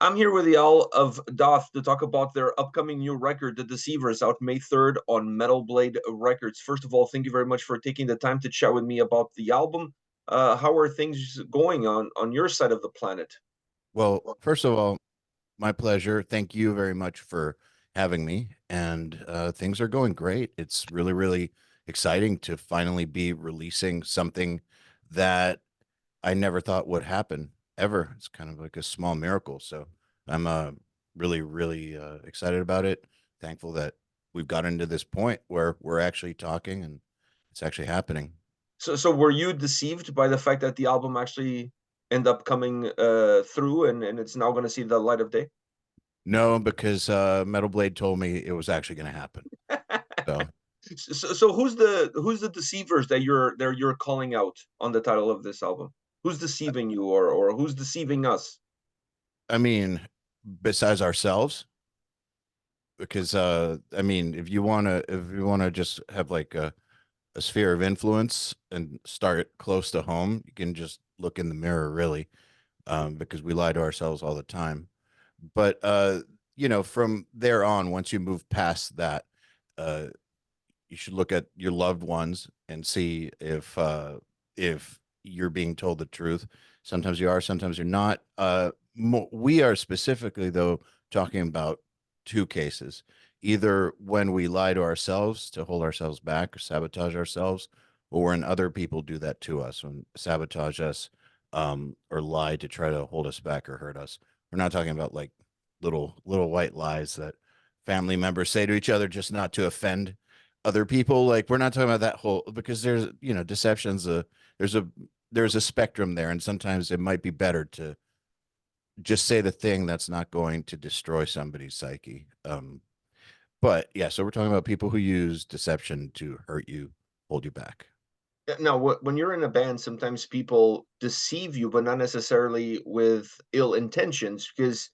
I'm here with Eyal of Dååth to talk about their upcoming new record, The Deceivers, out May 3rd on Metal Blade Records. First of all, thank you very much for taking the time to chat with me about the album. How are things going on your side of the planet? Well, first of all, my pleasure. Thank you very much for having me. And things are going great. It's really, really exciting to finally be releasing something that I never thought would happen ever. It's kind of like a small miracle. So I'm really, really excited about it. Thankful that we've gotten to this point where we're actually talking and it's actually happening. So were you deceived by the fact that the album actually end up coming through and it's now going to see the light of day? No, because Metal Blade told me it was actually going to happen. So So who's the deceivers that you're calling out on the title of this album? Who's deceiving you, or who's deceiving us? I mean, besides ourselves, because I mean, if you want to just have like a sphere of influence and start close to home, you can just look in the mirror, really, because we lie to ourselves all the time. But from there on, once you move past that, uh, you should look at your loved ones and see if you're being told the truth. Sometimes you are, sometimes you're not. We are specifically though talking about two cases: either when we lie to ourselves to hold ourselves back or sabotage ourselves, or when other people do that to us, when sabotage us, or lie to try to hold us back or hurt us. We're not talking about like little white lies that family members say to each other just not to offend other people. Like, we're not talking about that whole, because there's, deception's there's a there's a spectrum there, and sometimes it might be better to just say the thing that's not going to destroy somebody's psyche. But yeah, so we're talking about people who use deception to hurt you, hold you back. Now, when you're in a band, sometimes people deceive you, but not necessarily with ill intentions, because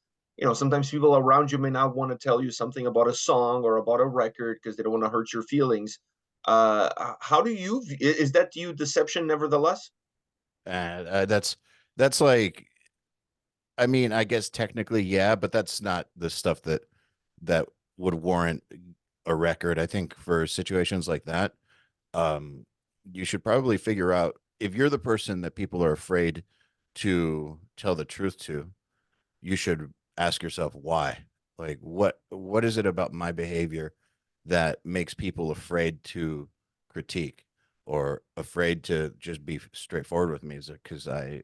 sometimes people around you may not want to tell you something about a song or about a record because they don't want to hurt your feelings. How do you is that to you deception nevertheless? That's like, I mean, I guess technically, yeah, but that's not the stuff that would warrant a record. I think for situations like that, um, you should probably figure out if you're the person that people are afraid to tell the truth to, you should ask yourself why. Like, what is it about my behavior that makes people afraid to critique or afraid to just be straightforward with me? Is it because I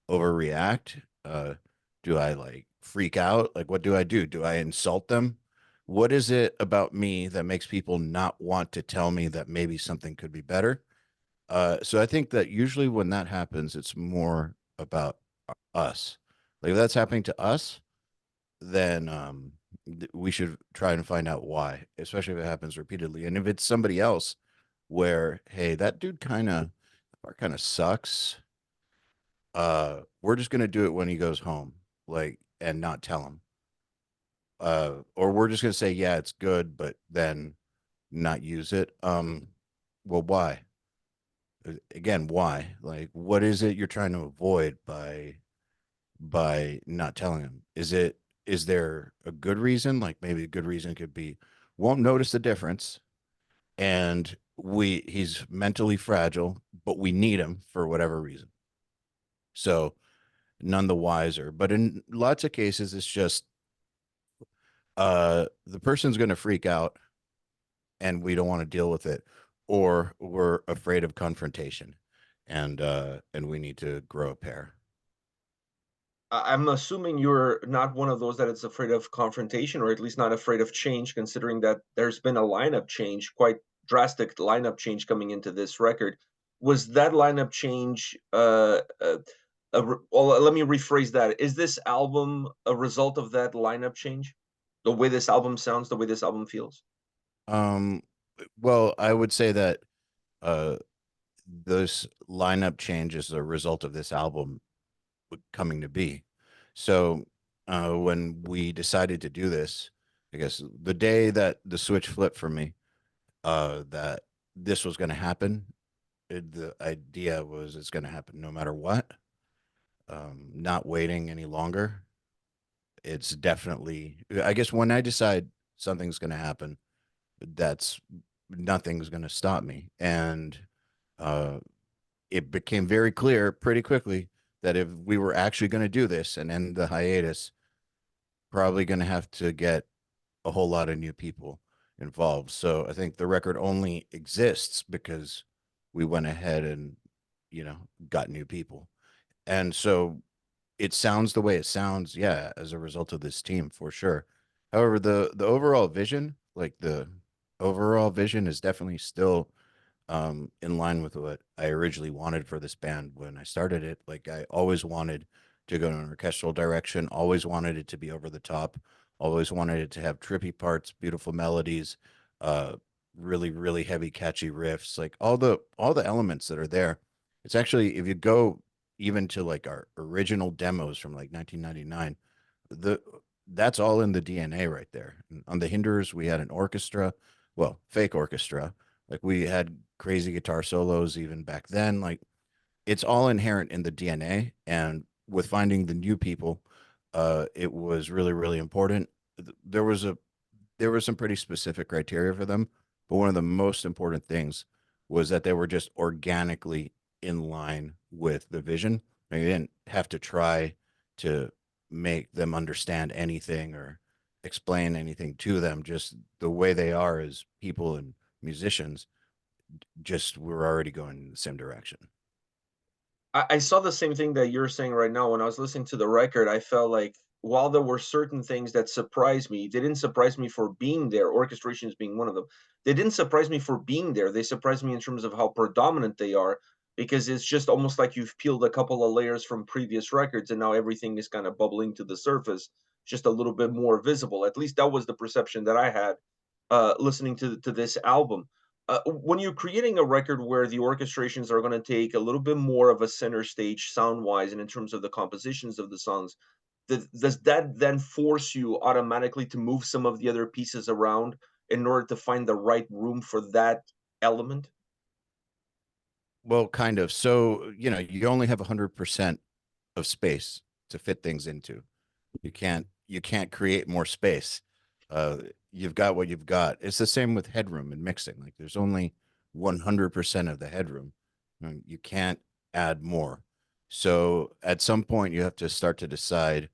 overreact? Do I like freak out? Like, what do I do? Do I insult them? What is it about me that makes people not want to tell me that maybe something could be better? So I think that usually when that happens, it's more about us. Like, if that's happening to us, then we should try and find out why, especially if it happens repeatedly. And if it's somebody else, where hey, that dude kind of sucks, we're just gonna do it when he goes home, like, and not tell him. Or we're just gonna say, yeah, it's good, but then not use it. Well, why? Again, why? Like, what is it you're trying to avoid by not telling him? Is there a good reason? Like, maybe a good reason could be won't notice the difference, and he's mentally fragile, but we need him for whatever reason. So none the wiser. But in lots of cases, it's just the person's going to freak out, and we don't want to deal with it, or we're afraid of confrontation, and we need to grow a pair. I'm assuming you're not one of those that is afraid of confrontation, or at least not afraid of change, considering that there's been a lineup change, quite drastic lineup change coming into this record. Was that lineup change? Well, let me rephrase that. Is this album a result of that lineup change? The way this album sounds, the way this album feels. Um, well, I would say that uh, this lineup change is a result of this album coming to be. So when we decided to do this, I guess the day that the switch flipped for me, that this was going to happen, the idea was it's going to happen no matter what. Not waiting any longer. It's definitely, I guess when I decide something's going to happen, that's nothing's going to stop me. And uh, it became very clear pretty quickly that if we were actually going to do this and end the hiatus, probably going to have to get a whole lot of new people involved. So I think the record only exists because we went ahead and, got new people. And so it sounds the way it sounds, yeah, as a result of this team for sure. However, the overall vision, like the overall vision is definitely still in line with what I originally wanted for this band when I started it. Like I always wanted to go in an orchestral direction, always wanted it to be over the top, always wanted it to have trippy parts, beautiful melodies, uh, really, really heavy, catchy riffs, like all the elements that are there. It's actually if you go even to like our original demos from like 1999, the that's all in the DNA right there. And on the Hinders, we had an orchestra, well, fake orchestra. Like we had crazy guitar solos even back then. Like it's all inherent in the DNA. And with finding the new people, it was really, really important. There was a there was some pretty specific criteria for them, but one of the most important things was that they were just organically in line with the vision. Like, they didn't have to try to make them understand anything or explain anything to them. Just the way they are as people and musicians, just we're already going in the same direction. I saw the same thing that you're saying right now. When I was listening to the record, I felt like while there were certain things that surprised me, they didn't surprise me for being there, orchestrations being one of them. They didn't surprise me for being there. They surprised me in terms of how predominant they are, because it's just almost like you've peeled a couple of layers from previous records and now everything is kind of bubbling to the surface, just a little bit more visible. At least that was the perception that I had listening to this album. When you're creating a record where the orchestrations are going to take a little bit more of a center stage sound wise and in terms of the compositions of the songs, does that then force you automatically to move some of the other pieces around in order to find the right room for that element? Well, kind of. So, you only have 100% of space to fit things into. You can't create more space. Uh, you've got what you've got. It's the same with headroom and mixing. Like there's only 100% of the headroom. You can't add more. So at some point you have to start to decide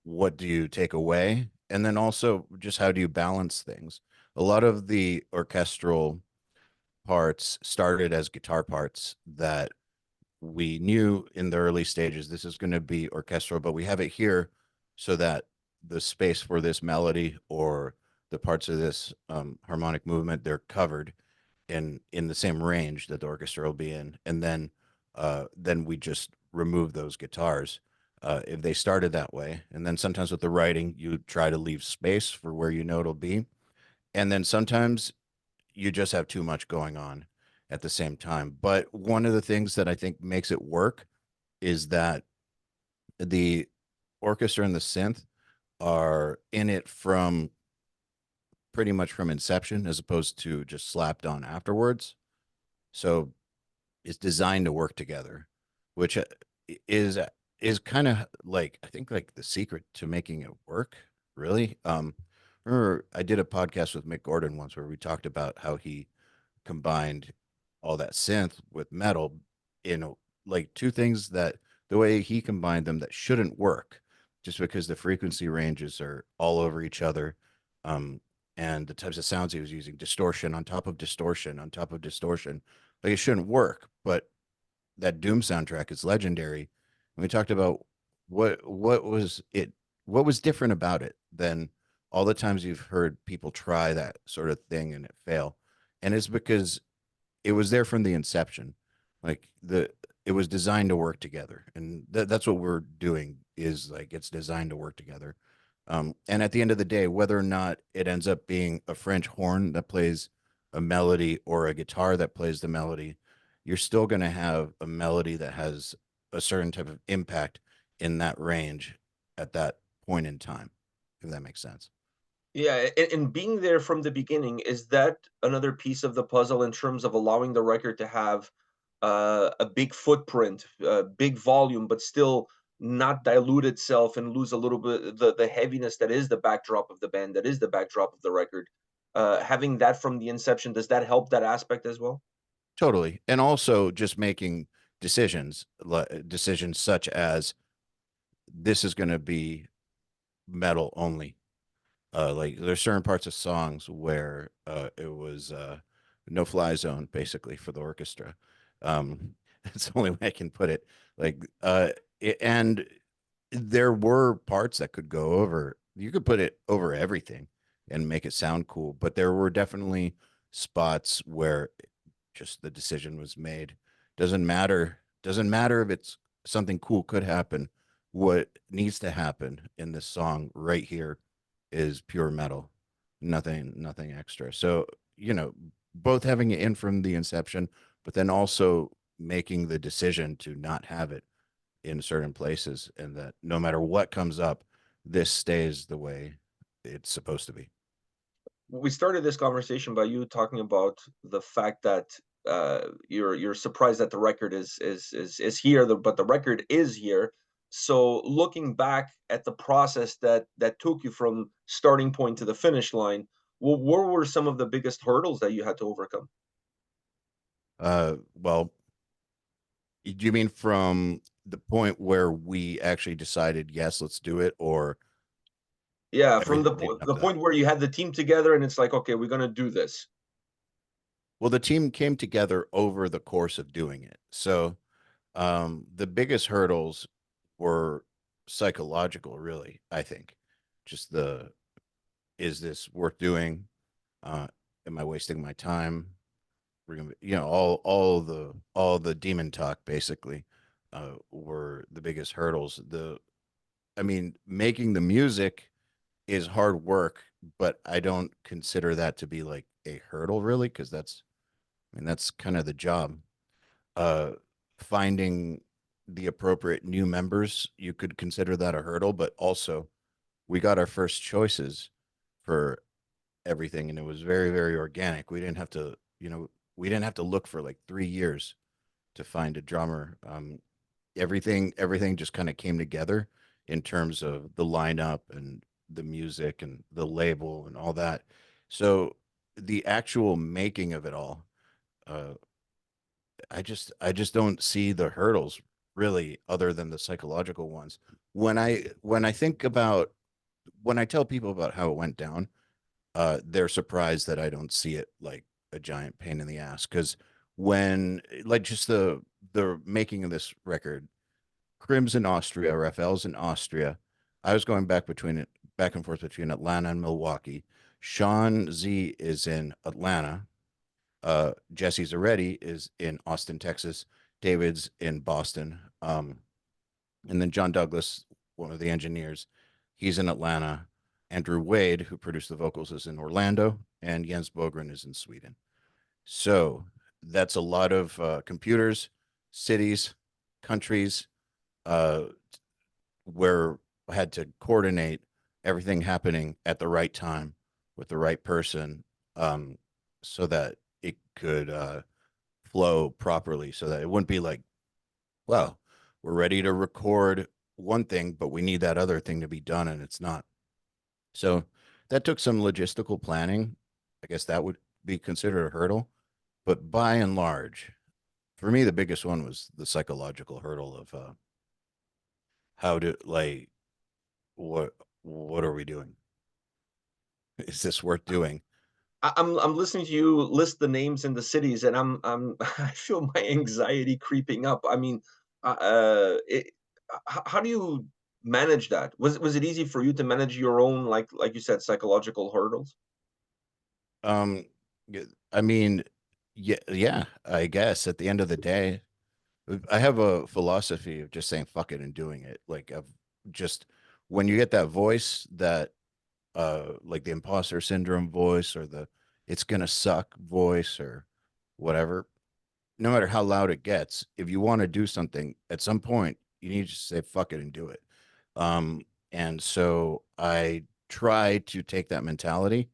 what do you take away, and then also just how do you balance things. A lot of the orchestral parts started as guitar parts that we knew in the early stages this is going to be orchestral, but we have it here so that the space for this melody or the parts of this harmonic movement, they're covered in the same range that the orchestra will be in, and then we just remove those guitars if they started that way. And then sometimes with the writing you try to leave space for where it'll be, and then sometimes you just have too much going on at the same time. But one of the things that I think makes it work is that the orchestra and the synth are in it from pretty much from inception as opposed to just slapped on afterwards. So it's designed to work together, which is is kind of like I think like the secret to making it work, really. Remember I did a podcast with Mick Gordon once where we talked about how he combined all that synth with metal in like two things that the way he combined them that shouldn't work just because the frequency ranges are all over each other, um and the types of sounds he was using, distortion on top of distortion on top of distortion, like it shouldn't work. But that Doom soundtrack is legendary, and we talked about what was it, what was different about it than all the times you've heard people try that sort of thing and it fail. And it's because it was there from the inception. Like it was designed to work together, and that's what we're doing. Is like it's designed to work together. And at the end of the day, whether or not it ends up being a French horn that plays a melody or a guitar that plays the melody, you're still going to have a melody that has a certain type of impact in that range at that point in time, if that makes sense. Yeah, and being there from the beginning, is that another piece of the puzzle in terms of allowing the record to have a big footprint, big volume, but still not dilute itself and lose a little bit the heaviness that is the backdrop of the band, that is the backdrop of the record. Having that from the inception, does that help that aspect as well? Totally. And also just making decisions such as this is going to be metal only. Like there's certain parts of songs where it was no fly zone basically for the orchestra. That's the only way I can put it. Like and there were parts that could go over. You could put it over everything and make it sound cool, but there were definitely spots where just the decision was made. Doesn't matter if it's something cool could happen. What needs to happen in this song right here is pure metal, nothing extra. So, both having it in from the inception, but then also making the decision to not have it in certain places, and that no matter what comes up, this stays the way it's supposed to be. We started this conversation by you talking about the fact that you're surprised that the record is here, but the record is here. So looking back at the process that took you from starting point to the finish line, what were some of the biggest hurdles that you had to overcome? Well, do you mean from the point where we actually decided, yes, let's do it, or Yeah, from everything leading up the to that? point where you had the team together and it's like, okay, we're gonna do this. Well, the team came together over the course of doing it. So, the biggest hurdles were psychological, really, I think. Just is this worth doing? Uh, am I wasting my time? We're gonna, all the demon talk basically were the biggest hurdles. I mean, making the music is hard work, but I don't consider that to be like a hurdle really, because that's kind of the job. Uh, Finding the appropriate new members, you could consider that a hurdle, but also we got our first choices for everything, and it was very, very organic. We didn't have to look for like 3 years to find a drummer. Everything just kind of came together in terms of the lineup and the music and the label and all that. So the actual making of it all, uh, I just don't see the hurdles really, other than the psychological ones. When I think about when I tell people about how it went down, they're surprised that I don't see it like a giant pain in the ass. Because when like just the making of this record, Crim's in Austria, Raphael's in Austria. I was going back and forth between Atlanta and Milwaukee. Sean Z is in Atlanta. Jesse Zaretti is in Austin, Texas. David's in Boston. And then John Douglas, one of the engineers, he's in Atlanta. Andrew Wade, who produced the vocals, is in Orlando, and Jens Bogren is in Sweden. So that's a lot of computers, cities, countries, uh, where I had to coordinate everything happening at the right time with the right person, um, so that it could flow properly, so that it wouldn't be like, well, we're ready to record one thing, but we need that other thing to be done, and it's not. So that took some logistical planning. I guess that would be considered a hurdle. But by and large, for me, the biggest one was the psychological hurdle of how to like what what are we doing? Is this worth doing? I'm listening to you list the names and the cities, and I'm I feel my anxiety creeping up. I mean, how do you manage that? Was it easy for you to manage your own, like you said, psychological hurdles? Um, I mean, yeah, I guess at the end of the day, I have a philosophy of just saying fuck it and doing it. Like of just when you get that voice, that like the imposter syndrome voice, or the it's gonna suck voice, or whatever, no matter how loud it gets, if you want to do something at some point, you need to say fuck it and do it. Um, and so I try to take that mentality.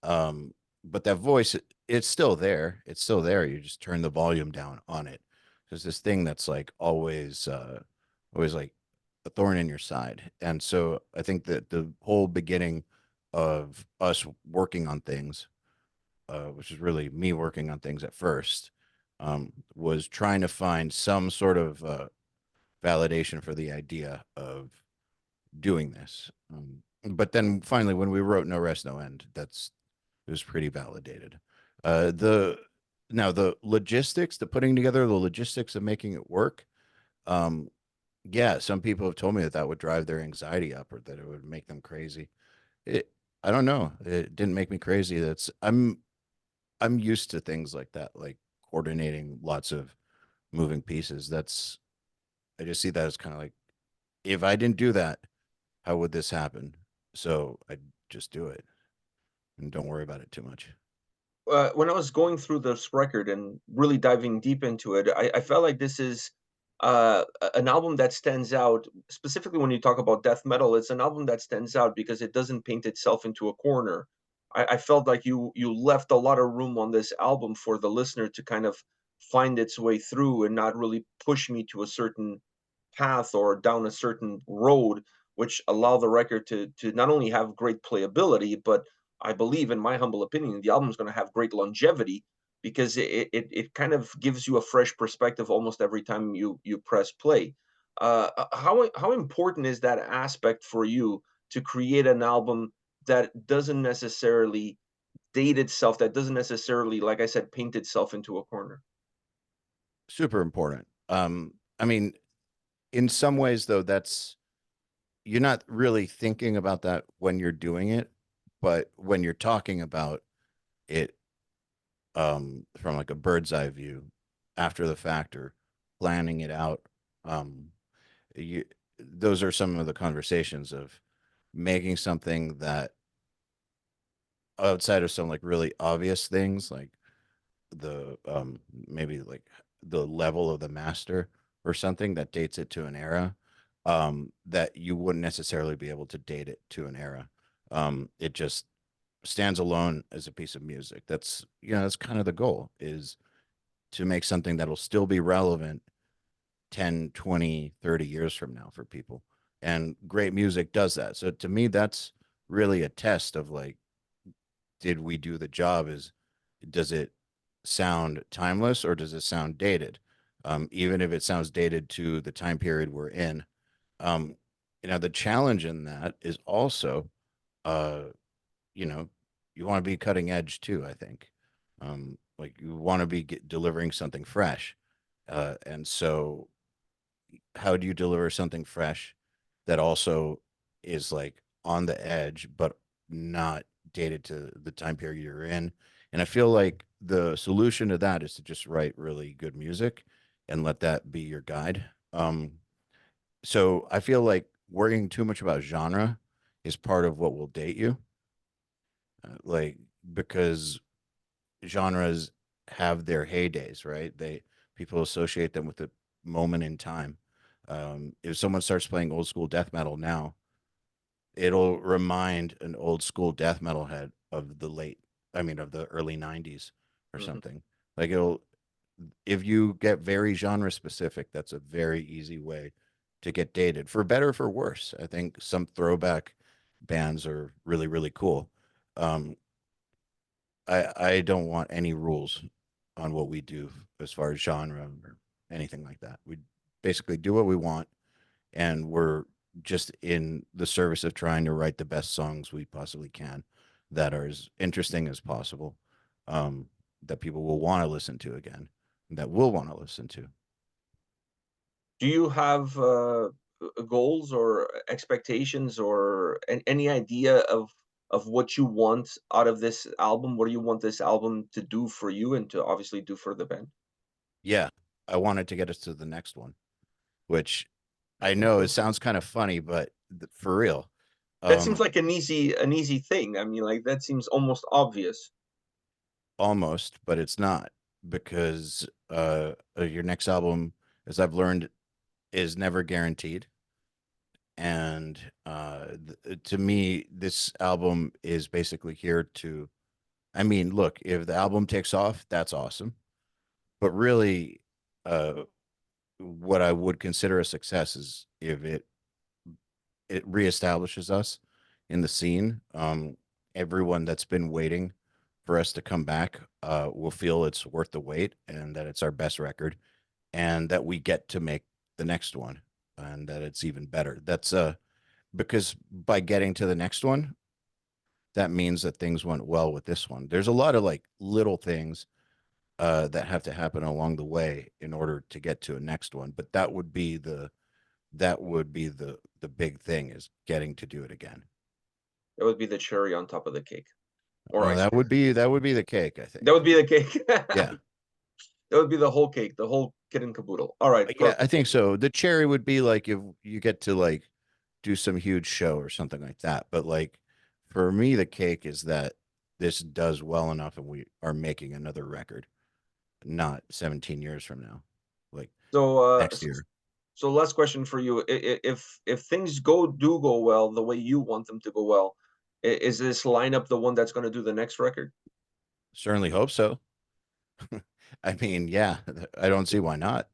Um, but that voice, it's still there. It's still there. You just turn the volume down on it. There's this thing that's like always like a thorn in your side. And so I think that the whole beginning of us working on things, which is really me working on things at first, was trying to find some sort of validation for the idea of doing this. But then finally, when we wrote No Rest, No End, it was pretty validated. The Now the logistics, the putting together the logistics of making it work. Um, yeah, some people have told me that that would drive their anxiety up or that it would make them crazy. It, I don't know. It didn't make me crazy. I'm used to things like that, like coordinating lots of moving pieces. I just see that as kind of like, if I didn't do that, how would this happen? So I just do it and don't worry about it too much. When I was going through this record and really diving deep into it, I felt like this is an album that stands out. Specifically, when you talk about death metal, it's an album that stands out because it doesn't paint itself into a corner. I felt like you left a lot of room on this album for the listener to kind of find its way through and not really push me to a certain path or down a certain road, which allow the record to not only have great playability, but I believe, in my humble opinion, the album is going to have great longevity because it kind of gives you a fresh perspective almost every time you press play. How important is that aspect for you to create an album that doesn't necessarily date itself, that doesn't necessarily, like I said, paint itself into a corner? Super important. I mean, in some ways though, you're not really thinking about that when you're doing it, but when you're talking about it from like a bird's eye view after the fact or planning it out, um, you, those are some of the conversations of making something that outside of some like really obvious things like the maybe like the level of the master or something that dates it to an era that you wouldn't necessarily be able to date it to an era. It just stands alone as a piece of music. That's that's kind of the goal, is to make something that'll still be relevant 10, 20, 30 years from now for people. And great music does that. So to me, that's really a test of like, did we do the job? Does it sound timeless or does it sound dated? Even if it sounds dated to the time period we're in. Um, the challenge in that is also, uh, you know, you want to be cutting edge too, I think. Like you want to be delivering something fresh. And so how do you deliver something fresh that also is like on the edge, but not dated to the time period you're in? And I feel like the solution to that is to just write really good music and let that be your guide. So I feel like worrying too much about genre is part of what will date you, like because genres have their heydays, right? People associate them with a moment in time. If someone starts playing old school death metal now, it'll remind an old school death metal head of of the early '90s or Mhm. something. Like if you get very genre specific, that's a very easy way to get dated, for better or for worse. I think some throwback bands are really, really cool. Um, I don't want any rules on what we do as far as genre or anything like that. We basically do what we want, and we're just in the service of trying to write the best songs we possibly can that are as interesting as possible, um, that people will want to listen to again, that will want to listen to. Do you have goals or expectations or any idea of what you want out of this album? What do you want this album to do for you and to obviously do for the band? Yeah, I wanted to get us to the next one, which I know it sounds kind of funny, but for real, That seems um, like an easy thing. I mean, like that seems almost obvious. almost, but it's not, because your next album, as I've learned, is never guaranteed. And to me, this album is basically here to, I mean, look, if the album takes off, that's awesome. But really, uh, what I would consider a success is if it it reestablishes us in the scene. Everyone that's been waiting for us to come back will feel it's worth the wait and that it's our best record and that we get to make the next one and that it's even better. That's because by getting to the next one, that means that things went well with this one. There's a lot of like little things that have to happen along the way in order to get to a next one, but that would be the big thing is getting to do it again. That would be the cherry on top of the cake or Oh, ice cream. that would be the cake, I That think. would be the cake. Yeah. That would be the whole cake, the whole kit and caboodle. All right, Yeah, I perfect. think so. The cherry would be like if you get to like do some huge show or something like that. But like for me, the cake is that this does well enough and we are making another record, not 17 years from now, like So, next year. so last question for you: if things do go well the way you want them to go well, is this lineup the one that's going to do the next record? Certainly hope so. I mean, yeah, I don't see why not.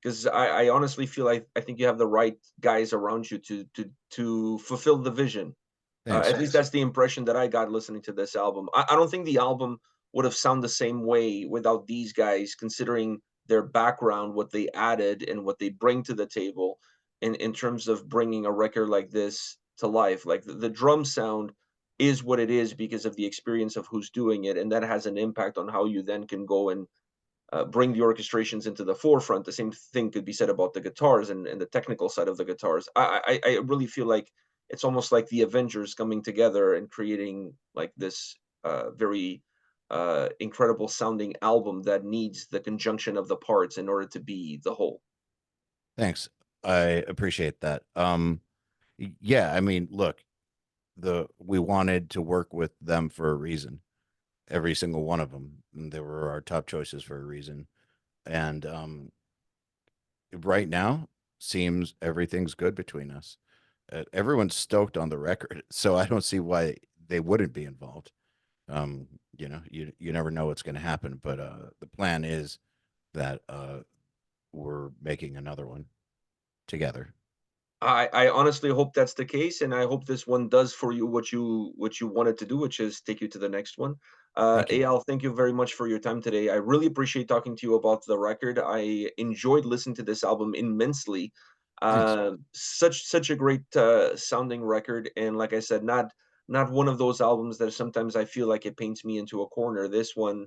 Because I honestly feel like I think you have the right guys around you to fulfill the vision. At Thanks. least that's the impression that I got listening to this album. I don't think the album would have sounded the same way without these guys, considering their background, what they added, and what they bring to the table in terms of bringing a record like this to life. Like the drum sound is what it is because of the experience of who's doing it, and that has an impact on how you then can go and bring the orchestrations into the forefront. The same thing could be said about the guitars and the technical side of the guitars. I really feel like it's almost like the Avengers coming together and creating like this very incredible sounding album that needs the conjunction of the parts in order to be the whole. Thanks. I appreciate that. Yeah, I mean, look, the we wanted to work with them for a reason. Every single one of them. And they were our top choices for a reason. And right now, seems everything's good between us. Everyone's stoked on the record, so I don't see why they wouldn't be involved. You never know what's going to happen, but the plan is that we're making another one together. I honestly hope that's the case, and I hope this one does for you what you wanted to do, which is take you to the next one. Thank you. Eyal, thank you very much for your time today. I really appreciate talking to you about the record. I enjoyed listening to this album immensely. Thanks. Such a great sounding record, and like I said, not one of those albums that sometimes I feel like it paints me into a corner. This one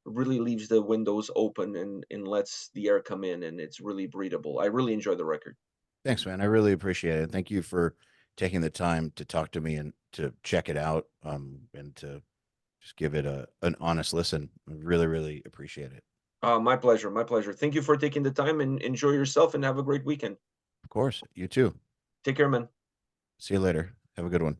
really leaves the windows open and lets the air come in, and it's really breathable. I really enjoy the record. Thanks, man. I really appreciate it. Thank you for taking the time to talk to me and to check it out, and to just give it a an honest listen. I really, really appreciate it. My pleasure. My pleasure. Thank you for taking the time and enjoy yourself and have a great weekend. Of course. You too. Take care, man. See you later. Have a good one.